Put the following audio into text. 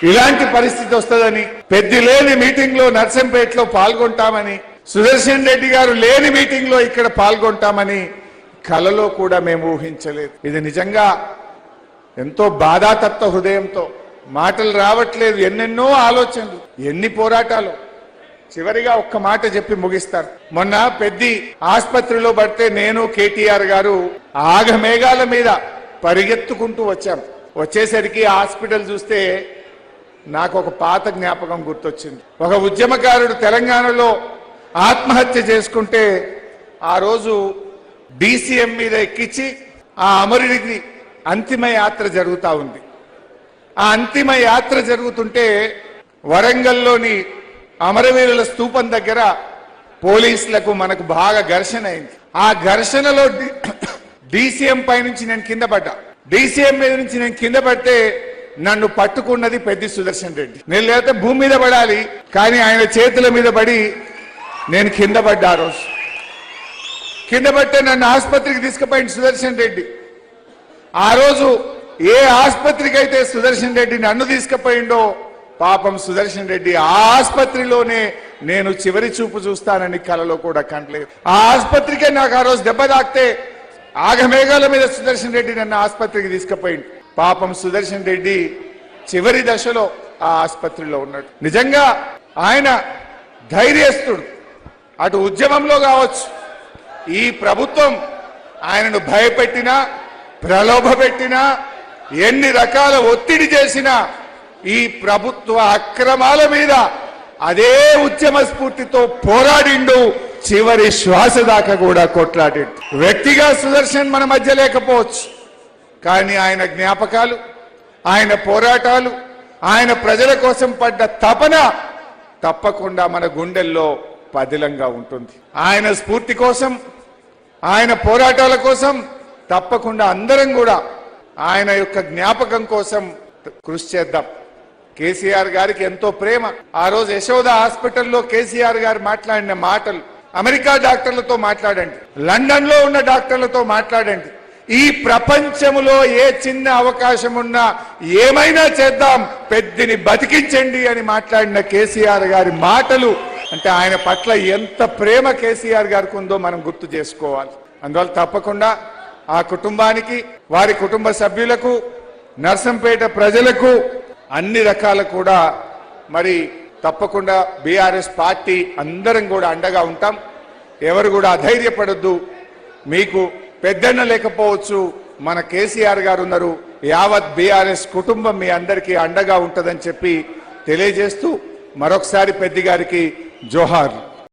ఇలాంటి పరిస్థితి వస్తుందని, పెద్ది లేని మీటింగ్ లో నర్సంపేటలో పాల్గొంటామని, సుదర్శన్ రెడ్డి గారు లేని మీటింగ్ లో ఇక్కడ పాల్గొంటామని కలలో కూడా మేము ఊహించలేదు. ఇది నిజంగా ఎంతో బాధాతత్వ హృదయంతో, మాటలు రావట్లేదు, ఎన్నెన్నో ఆలోచనలు, ఎన్ని పోరాటాలు. చివరిగా ఒక్క మాట చెప్పి ముగిస్తారు. మొన్న పెద్ది ఆసుపత్రిలో పడితే నేను కేటీఆర్ గారు ఆగమేఘాల మీద పరిగెత్తుకుంటూ వచ్చాం. వచ్చేసరికి హాస్పిటల్ చూస్తే నాకు ఒక పాత జ్ఞాపకం గుర్తొచ్చింది. ఒక ఉద్యమకారుడు తెలంగాణలో ఆత్మహత్య చేసుకుంటే ఆ రోజు DCM మీద ఎక్కించి ఆ అమరుడికి అంతిమ యాత్ర జరుగుతూ ఉంది. ఆ అంతిమ యాత్ర జరుగుతుంటే వరంగల్లోని అమరవీరుల స్తూపం దగ్గర పోలీసులకు మనకు బాగా ఘర్షణ అయింది. ఆ ఘర్షణలో DCM పై నుంచి నేను కింద పడ్డా. DCM మీద నుంచి నేను కింద పడితే నన్ను పట్టుకున్నది పెద్ది సుదర్శన్ రెడ్డి. నేను లేకపోతే భూమి మీద పడాలి, కానీ ఆయన చేతుల మీద పడి నేను కింద పడ్డా. ఆ రోజు కింద పడితే నన్ను ఆసుపత్రికి తీసుకుపోయింది సుదర్శన్ రెడ్డి. ఆ రోజు ఏ ఆసుపత్రికి అయితే సుదర్శన్ రెడ్డి నన్ను తీసుకుపోయిండో, పాపం సుదర్శన్ రెడ్డి ఆ ఆసుపత్రిలోనే నేను చివరి చూపు చూస్తానని కలలో కూడా కనలేదు. ఆ ఆసుపత్రికే నాకు ఆ రోజు దెబ్బ తాకితే ఆగమేఘాల మీద సుదర్శన్ రెడ్డి నన్ను ఆసుపత్రికి తీసుకుపోయింది. పాపం సుదర్శన్ రెడ్డి చివరి దశలో ఆ ఆసుపత్రిలో ఉన్నాడు. నిజంగా ఆయన ధైర్యస్తుడు. అటు ఉద్యమంలో కావచ్చు, ఈ ప్రభుత్వం ఆయనను భయపెట్టినా, ప్రలోభ పెట్టినా, ఎన్ని రకాల ఒత్తిడి చేసినా ఈ ప్రభుత్వ అక్రమాల మీద అదే ఉద్యమ స్ఫూర్తితో పోరాడిండు. చివరి శ్వాస దాకా కూడా కొట్లాడిండు. వ్యక్తిగా సుదర్శన్ మన మధ్య లేకపోవచ్చు, కానీ ఆయన జ్ఞాపకాలు, ఆయన పోరాటాలు, ఆయన ప్రజల కోసం పడ్డ తపన తప్పకుండా మన గుండెల్లో పదిలంగా ఉంటుంది. ఆయన స్ఫూర్తి కోసం, ఆయన పోరాటాల కోసం తప్పకుండా అందరం కూడా ఆయన యొక్క జ్ఞాపకం కోసం కృషి చేద్దాం. కేసీఆర్ గారికి ఎంతో ప్రేమ. ఆ రోజు యశోద హాస్పిటల్లో కేసీఆర్ గారు మాట్లాడిన మాటలు, అమెరికా డాక్టర్లతో మాట్లాడండి, లండన్ లో ఉన్న డాక్టర్లతో మాట్లాడండి, ఈ ప్రపంచంలో ఏ చిన్న అవకాశం ఉన్నా ఏమైనా చేద్దాం, పెద్దిని బతికించండి అని మాట్లాడిన కేసీఆర్ గారి మాటలు అంటే ఆయన పట్ల ఎంత ప్రేమ కేసీఆర్ గారికి ఉందో మనం గుర్తు చేసుకోవాలి. అందువల్ల తప్పకుండా ఆ కుటుంబానికి, వారి కుటుంబ సభ్యులకు, నర్సంపేట ప్రజలకు అన్ని రకాల కూడా మరి తప్పకుండా బీఆర్ఎస్ పార్టీ అందరం కూడా అండగా ఉంటాం. ఎవరు కూడా అధైర్యపడొద్దు. మీకు పెద్దన్న లేకపోవచ్చు, మన కేసీఆర్ గారు ఉన్నారు. యావత్ బీఆర్ఎస్ కుటుంబం మీ అందరికీ అండగా ఉంటుందని చెప్పి తెలియజేస్తూ మరొకసారి పెద్ది గారికి జోహార్.